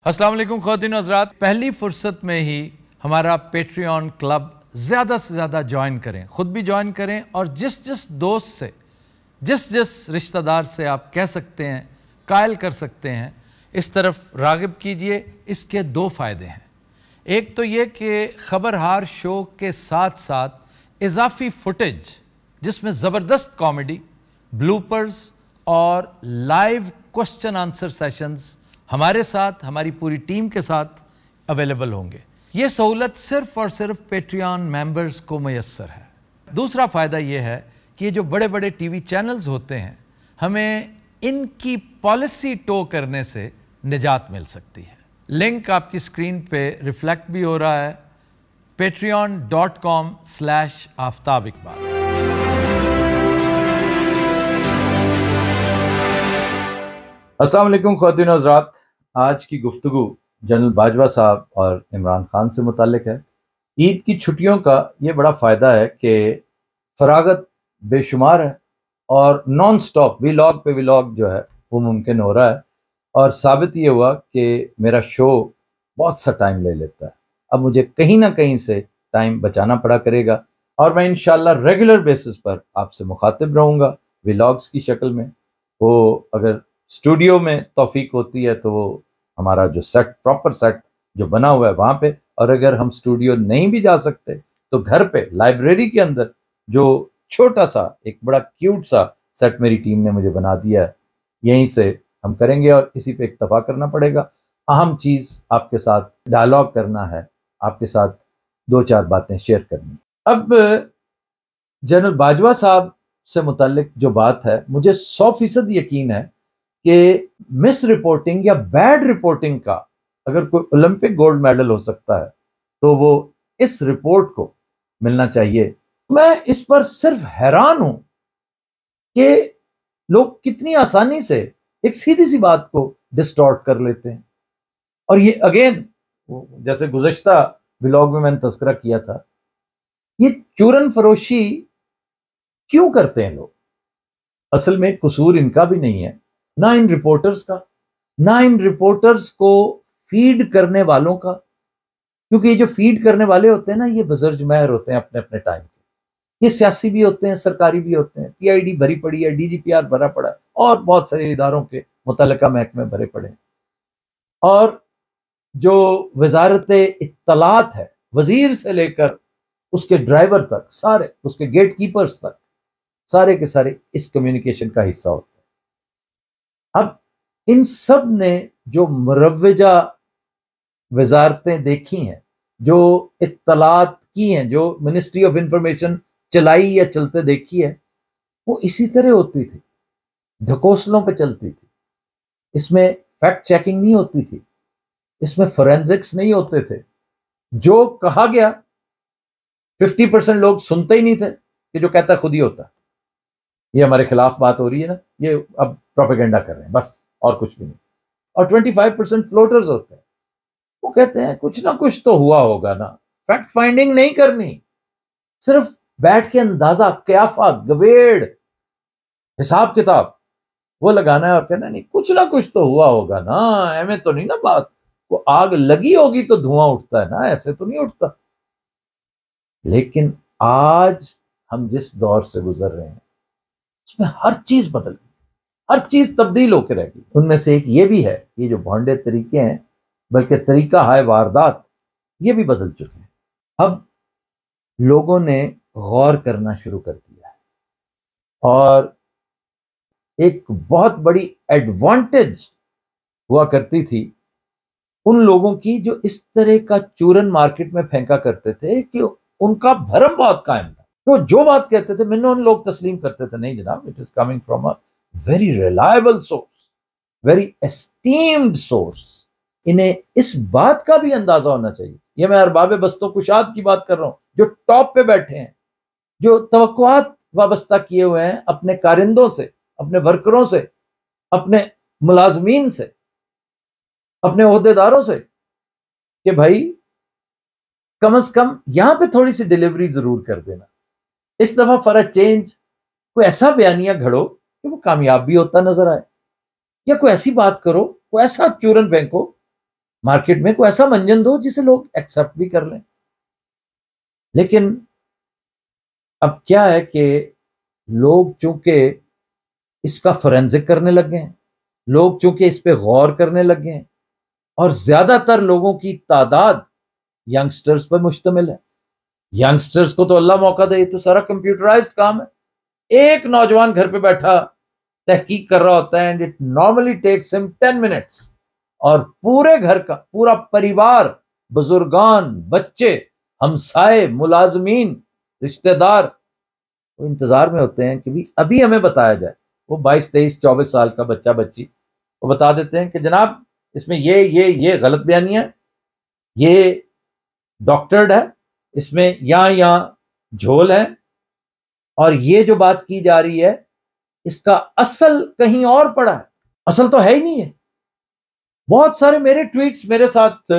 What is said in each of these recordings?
السلام علیکم خواتین و حضرات، پہلی فرصت میں ہی ہمارا پیٹریون کلب زیادہ سے زیادہ جوائن کریں، خود بھی جوائن کریں اور جس دوست سے جس رشتہ دار سے آپ کہہ سکتے ہیں، قائل کر سکتے ہیں، اس طرف راغب کیجئے۔ اس کے دو فائدے ہیں۔ ایک تو یہ کہ خبرہار شو کے ساتھ ساتھ اضافی فوٹیج جس میں زبردست کامیڈی، بلوپرز اور لائیو کوسچن آنسر سیشنز ہمارے ساتھ، ہماری پوری ٹیم کے ساتھ اویلیبل ہوں گے۔ یہ سہولت صرف اور صرف پیٹریون ممبرز کو میسر ہے۔ دوسرا فائدہ یہ ہے کہ یہ جو بڑے بڑے ٹی وی چینلز ہوتے ہیں، ہمیں ان کی پالیسی ٹو کرنے سے نجات مل سکتی ہے۔ لنک آپ کی اسکرین پہ ریفلیکٹ بھی ہو رہا ہے، patreon.com/آفتاب اقبال۔ السلام علیکم خواتین و حضرات، آج کی گفتگو جنرل باجوہ صاحب اور عمران خان سے متعلق ہے۔ عید کی چھٹیوں کا یہ بڑا فائدہ ہے کہ فراغت بے شمار ہے اور نان سٹاپ ویلاگ پہ ویلاگ جو ہے وہ ممکن ہو رہا ہے، اور ثابت یہ ہوا کہ میرا شو بہت سا ٹائم لے لیتا ہے۔ اب مجھے کہیں نہ کہیں سے ٹائم بچانا پڑا کرے گا، اور میں انشاءاللہ ریگولر بیسس پر آپ سے مخاطب رہوں گا ویلاگز کی شکل میں۔ وہ اگر اسٹوڈیو میں توفیق ہوتی ہے تو وہ ہمارا جو سیٹ، پراپر سیٹ جو بنا ہوا ہے وہاں پہ، اور اگر ہم اسٹوڈیو نہیں بھی جا سکتے تو گھر پہ لائبریری کے اندر جو چھوٹا سا ایک بڑا کیوٹ سا سیٹ میری ٹیم نے مجھے بنا دیا ہے، یہیں سے ہم کریں گے اور اسی پہ اکتفا کرنا پڑے گا۔ اہم چیز آپ کے ساتھ ڈائلاگ کرنا ہے، آپ کے ساتھ دو چار باتیں شیئر کرنی۔ اب جنرل باجوہ صاحب سے متعلق جو بات ہے، مجھے 100% یقین ہے کہ مس رپورٹنگ یا بیڈ رپورٹنگ کا اگر کوئی اولمپک گولڈ میڈل ہو سکتا ہے تو وہ اس رپورٹ کو ملنا چاہیے۔ میں اس پر صرف حیران ہوں کہ لوگ کتنی آسانی سے ایک سیدھی سی بات کو ڈسٹارٹ کر لیتے ہیں، اور یہ اگین جیسے گزشتہ ولاگ میں نے تذکرہ کیا تھا، یہ چورن فروشی کیوں کرتے ہیں لوگ؟ اصل میں قصور ان کا بھی نہیں ہے، نہ ان رپورٹرز کا، نہ ان رپورٹرز کو فیڈ کرنے والوں کا، کیونکہ یہ جو فیڈ کرنے والے ہوتے ہیں نا، یہ بزرج مہر ہوتے ہیں اپنے اپنے ٹائم کے۔ یہ سیاسی بھی ہوتے ہیں، سرکاری بھی ہوتے ہیں، PID بھری پڑی ہے، DGPR بھرا پڑا ہے، اور بہت سارے اداروں کے متعلقہ محکمے بھرے پڑے ہیں۔ اور جو وزارت اطلاعات ہے، وزیر سے لے کر اس کے ڈرائیور تک، سارے اس کے گیٹ کیپرز تک، سارے کے سارے اس کمیونیکیشن کا حصہ ہوتے ہیں۔ اب ان سب نے جو مروجہ وزارتیں دیکھی ہیں، جو اطلاعات کی ہیں، جو منسٹری آف انفارمیشن چلائی یا چلتے دیکھی ہے، وہ اسی طرح ہوتی تھی، ڈھکوسلوں پہ چلتی تھی۔ اس میں فیکٹ چیکنگ نہیں ہوتی تھی، اس میں فورینزکس نہیں ہوتے تھے۔ جو کہا گیا 50% لوگ سنتے ہی نہیں تھے کہ جو کہتا خود ہی ہوتا۔ یہ ہمارے خلاف بات ہو رہی ہے نا، یہ اب پروپیگنڈا کر رہے ہیں بس، اور کچھ بھی نہیں۔ اور 25% فلوٹرز ہوتے ہیں، وہ کہتے ہیں کچھ نہ کچھ تو ہوا ہوگا نا، فیکٹ فائنڈنگ نہیں کرنی، صرف بیٹھ کے اندازہ، قیافہ، گویڑ، حساب کتاب وہ لگانا ہے اور کہنا نہیں کچھ نہ کچھ تو ہوا ہوگا نا، ایویں تو نہیں نا بات، وہ آگ لگی ہوگی تو دھواں اٹھتا ہے نا، ایسے تو نہیں اٹھتا۔ لیکن آج ہم جس دور سے گزر رہے ہیں اس میں ہر چیز بدل گئی، ہر چیز تبدیل ہو کے رہ گئی۔ ان میں سے ایک یہ بھی ہے، یہ جو بھونڈے طریقے ہیں، بلکہ طریقہ ہائے واردات، یہ بھی بدل چکے ہیں۔ اب لوگوں نے غور کرنا شروع کر دیا ہے، اور ایک بہت بڑی ایڈوانٹیج ہوا کرتی تھی ان لوگوں کی جو اس طرح کا چورن مارکیٹ میں پھینکا کرتے تھے کہ ان کا بھرم بہت قائم تھا۔ تو جو بات کہتے تھے منون لوگ تسلیم کرتے تھے، نہیں جناب، it is coming from a very reliable source, very esteemed source. انہیں اس بات کا بھی اندازہ ہونا چاہیے، یہ میں ارباب بست و کشاد کی بات کر رہا ہوں، جو ٹاپ پہ بیٹھے ہیں، جو توقعات وابستہ کیے ہوئے ہیں اپنے کارندوں سے، اپنے ورکروں سے، اپنے ملازمین سے، اپنے عہدیداروں سے، کہ بھائی کم از کم یہاں پہ تھوڑی سی ڈیلیوری ضرور کر دینا، اس دفعہ فار اے چینج کوئی ایسا بیانیہ گھڑو کہ وہ کامیاب بھی ہوتا نظر آئے، یا کوئی ایسی بات کرو، کوئی ایسا چورن پھینکو مارکیٹ میں کوئی ایسا منجن دو جسے لوگ ایکسپٹ بھی کر لیں. لیکن اب کیا ہے کہ لوگ چونکہ اس کا فورینزک کرنے لگے ہیں، لوگ چونکہ اس پہ غور کرنے لگے ہیں، اور زیادہ تر لوگوں کی تعداد ینگسٹرز پر مشتمل ہے. ینگسٹرز کو تو اللہ موقع دے، یہ تو سارا کمپیوٹرائزڈ کام ہے. ایک نوجوان گھر پہ بیٹھا تحقیق کر رہا ہوتا ہے اینڈ اٹ نارملی ٹیکس ہم 10 منٹس، اور پورے گھر کا پورا پریوار، بزرگان، بچے، ہمسائے، ملازمین، رشتہ دار، وہ انتظار میں ہوتے ہیں کہ بھی ابھی ہمیں بتایا جائے. وہ 22 23 24 سال کا بچہ بچی وہ بتا دیتے ہیں کہ جناب اس میں یہ غلط بیانی ہے، یہ ڈاکٹرڈ ہے، اس میں یہاں جھول ہے، اور یہ جو بات کی جا رہی ہے اس کا اصل کہیں اور پڑا ہے، اصل تو ہے ہی نہیں ہے. بہت سارے میرے ٹویٹس میرے ساتھ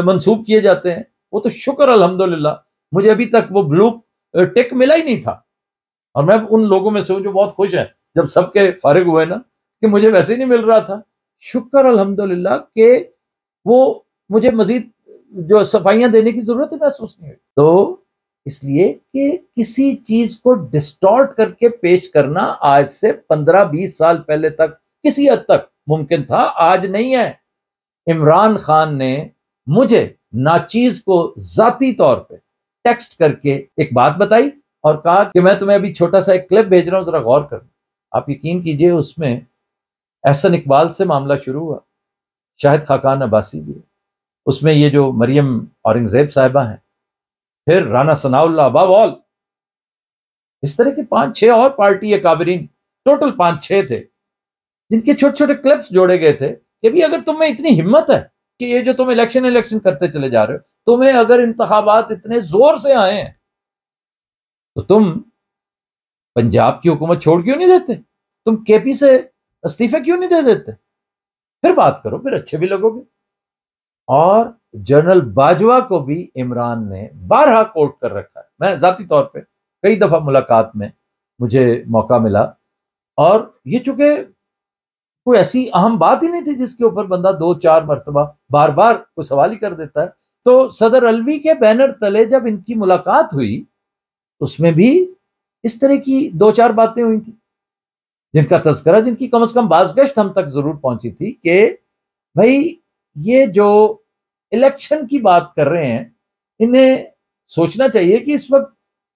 منسوب کیے جاتے ہیں، وہ تو شکر الحمدللہ مجھے ابھی تک وہ بلو ٹک ملا ہی نہیں تھا، اور میں ان لوگوں میں سے ہوں جو بہت خوش ہیں جب سب کے فارغ ہوئے نا کہ مجھے ویسے ہی نہیں مل رہا تھا. شکر الحمدللہ کہ وہ مجھے مزید جو صفائیاں دینے کی ضرورت ہے محسوس نہیں ہوئی. تو اس لیے کہ کسی چیز کو ڈسٹارٹ کر کے پیش کرنا آج سے 15-20 سال پہلے تک کسی حد تک ممکن تھا، آج نہیں ہے. عمران خان نے مجھے ناچیز کو ذاتی طور پہ ٹیکسٹ کر کے ایک بات بتائی اور کہا کہ میں تمہیں ابھی چھوٹا سا ایک کلپ بھیج رہا ہوں، ذرا غور کرنا. آپ یقین کیجئے اس میں احسن اقبال سے معاملہ شروع ہوا، شاہد خاقان عباسی بھی ہے اس میں، یہ جو مریم اورنگزیب صاحبہ ہیں، پھر رانا ثناء اللہ ابو آل، اس طرح کے 5-6 اور پارٹی اکابرین، ٹوٹل 5-6 تھے جن کے چھوٹے چھوٹے کلپس جوڑے گئے تھے کہ بھی اگر تم میں اتنی ہمت ہے کہ یہ جو تم الیکشن کرتے چلے جا رہے ہو، تمہیں اگر انتخابات اتنے زور سے آئے ہیں تو تم پنجاب کی حکومت چھوڑ کیوں نہیں دیتے؟ تم کے پی سے استعفے کیوں نہیں دے دیتے؟ پھر بات کرو، پھر اچھے بھی لگو گے. اور جنرل باجوہ کو بھی عمران نے بارہا کوٹ کر رکھا ہے. میں ذاتی طور پہ کئی دفعہ ملاقات میں مجھے موقع ملا، اور یہ چونکہ کوئی ایسی اہم بات ہی نہیں تھی جس کے اوپر بندہ 2-4 مرتبہ بار بار کوئی سوال ہی کر دیتا ہے. تو صدر الوی کے بینر تلے جب ان کی ملاقات ہوئی اس میں بھی اس طرح کی 2-4 باتیں ہوئی تھیں جن کا تذکرہ، جن کی کم از کم بازگشت ہم تک ضرور پہنچی تھی کہ بھائی یہ جو الیکشن کی بات کر رہے ہیں انہیں سوچنا چاہیے کہ اس وقت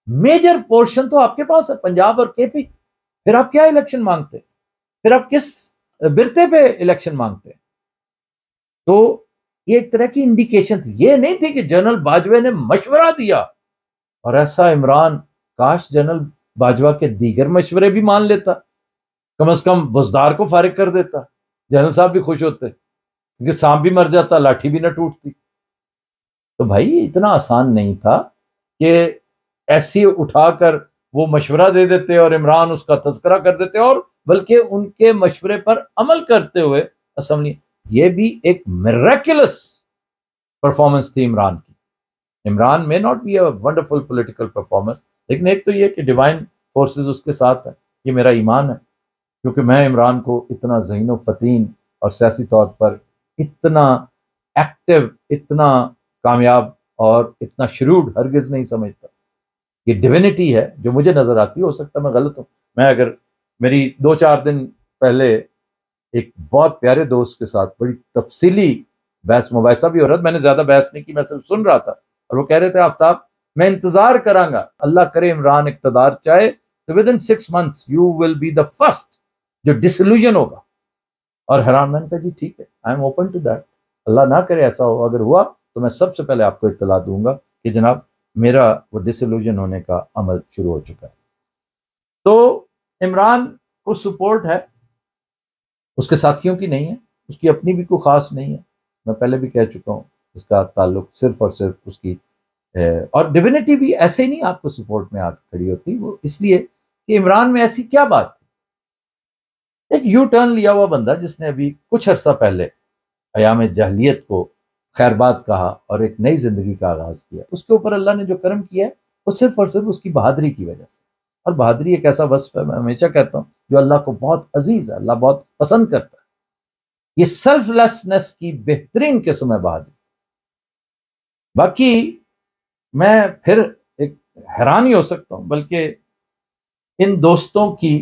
میجر پورشن تو آپ کے پاس ہے، پنجاب اور کے پی، پھر آپ کیا الیکشن مانگتے، پھر آپ کس برتے پہ الیکشن مانگتے؟ تو یہ ایک طرح کی انڈیکیشن تھی، یہ نہیں تھی کہ جنرل باجوہ نے مشورہ دیا. اور ایسا عمران کاش جنرل باجوہ کے دیگر مشورے بھی مان لیتا، کم از کم بزدار کو فارغ کر دیتا، جنرل صاحب بھی خوش ہوتے، کیونکہ سانپ بھی مر جاتا، لاٹھی بھی نہ ٹوٹتی. تو بھائی اتنا آسان نہیں تھا کہ ایسی اٹھا کر وہ مشورہ دے دیتے اور عمران اس کا تذکرہ کر دیتے، اور بلکہ ان کے مشورے پر عمل کرتے ہوئے اسمبلی. یہ بھی ایک میریکلس پرفارمنس تھی عمران کی. عمران میں not be a wonderful political performer, لیکن ایک تو یہ کہ ڈیوائن فورسز اس کے ساتھ ہے، یہ میرا ایمان ہے، کیونکہ میں عمران کو اتنا ذہین و فتین اور سیاسی طور پر اتنا ایکٹیو، اتنا کامیاب اور اتنا شروڈ ہرگز نہیں سمجھتا. یہ ڈیوینٹی ہے جو مجھے نظر آتی ہے، ہو سکتا ہے میں غلط ہوں. میں اگر میری 2-4 دن پہلے ایک بہت پیارے دوست کے ساتھ بڑی تفصیلی بحث مباحثہ بھی ہو رہا تھا، میں نے زیادہ بحث نہیں کی، میں صرف سن رہا تھا، اور وہ کہہ رہے تھے آفتاب میں انتظار کراں گا، اللہ کرے عمران اقتدار چاہے تو within 6 months you will be the first جو ڈسلوژن ہوگا. اور حیران، میں نے کہا جی ٹھیک ہے، I am open to that, Allah نہ کرے ایسا ہو، اگر ہوا تو میں سب سے پہلے آپ کو اطلاع دوں گا کہ جناب میرا وہ ڈسلوژن ہونے کا عمل شروع ہو چکا ہے. تو عمران کو سپورٹ ہے، اس کے ساتھیوں کی نہیں ہے، اس کی اپنی بھی کوئی خاص نہیں ہے. میں پہلے بھی کہہ چکا ہوں اس کا تعلق صرف اور صرف اس کی اور ڈیوینٹی بھی ایسے ہی نہیں آپ کو سپورٹ میں آ کھڑی ہوتی، وہ اس لیے کہ عمران میں ایسی کیا بات تھی. ایک یو ٹرن لیا ہوا بندہ جس نے ابھی کچھ عرصہ پہلے ایام جاہلیت کو خیر بات کہا اور ایک نئی زندگی کا آغاز کیا، اس کے اوپر اللہ نے جو کرم کیا ہے وہ صرف اور صرف اس کی بہادری کی وجہ سے. اور بہادری ایک ایسا وصف ہے، میں ہمیشہ کہتا ہوں، جو اللہ کو بہت عزیز ہے، اللہ بہت پسند کرتا ہے. یہ سیلف لیسنس کی بہترین قسم ہے بہادری۔ باقی میں پھر ایک حیران ہی ہو سکتا ہوں، بلکہ ان دوستوں کی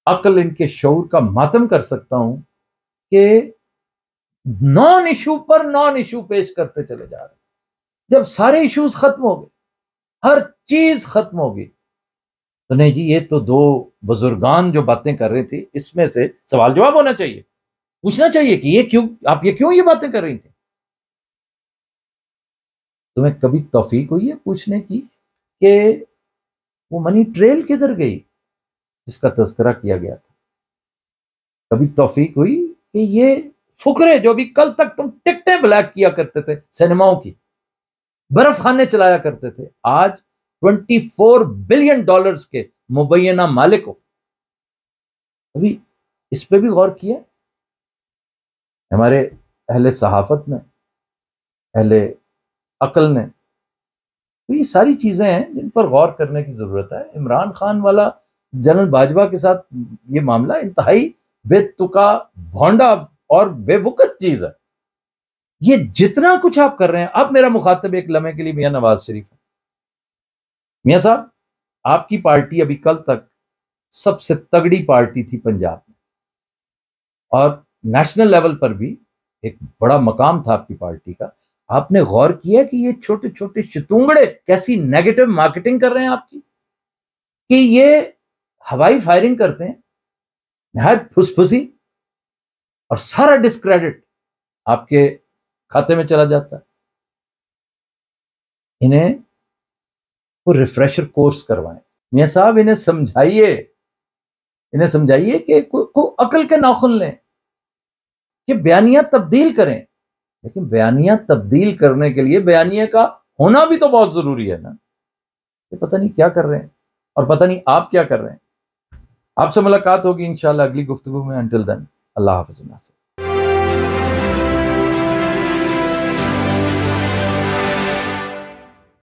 عقل، ان کے شعور کا ماتم کر سکتا ہوں کہ نان ایشو پر نان ایشو پیش کرتے چلے جا رہے ہیں۔ جب سارے ایشوز ختم ہو گئے، ہر چیز ختم ہو گئی، تو نہیں جی، یہ تو دو بزرگان جو باتیں کر رہے تھے، اس میں سے سوال جواب ہونا چاہیے، پوچھنا چاہیے کہ یہ کیوں، آپ یہ باتیں کر رہی تھیں؟ تمہیں کبھی توفیق ہوئی ہے پوچھنے کی کہ وہ منی ٹریل کدھر گئی جس کا تذکرہ کیا گیا تھا؟ کبھی توفیق ہوئی کہ یہ فقرے جو بھی کل تک تم ٹکٹیں بلیک کیا کرتے تھے، سینماؤں کی برف خانے چلایا کرتے تھے، آج 24 بلین ڈالرز کے مبینہ مالک ہو؟ ابھی اس پہ بھی غور کیا ہمارے اہل صحافت نے، اہل عقل نے؟ تو یہ ساری چیزیں ہیں جن پر غور کرنے کی ضرورت ہے۔ عمران خان والا جنرل باجوہ کے ساتھ یہ معاملہ انتہائی بے تکا، بھونڈا اور بے وقت چیز ہے۔ یہ جتنا کچھ آپ کر رہے ہیں، اب میرا مخاطب ایک لمحے کے لیے میاں نواز شریف ہے۔ میاں صاحب، آپ کی پارٹی ابھی کل تک سب سے تگڑی پارٹی تھی پنجاب میں، اور نیشنل لیول پر بھی ایک بڑا مقام تھا آپ کی پارٹی کا۔ آپ نے غور کیا کہ یہ چھوٹے چھوٹے شتونگڑے کیسی نیگیٹو مارکیٹنگ کر رہے ہیں آپ کی، کہ یہ ہوائی فائرنگ کرتے ہیں نہایت پھس پھسی، اور سارا ڈسکریڈٹ آپ کے کھاتے میں چلا جاتا ہے۔ انہیں کو ریفریشر کورس کروائیں میاں صاحب، انہیں سمجھائیے کہ عقل کے ناخن لیں، کہ بیانیہ تبدیل کریں، لیکن بیانیہ تبدیل کرنے کے لیے بیانیہ کا ہونا بھی تو بہت ضروری ہے نا۔ یہ پتہ نہیں کیا کر رہے ہیں، اور پتہ نہیں آپ کیا کر رہے ہیں۔ آپ سے ملاقات ہوگی انشاءاللہ اگلی گفتگو میں۔ انٹل دین، اللہ حافظ۔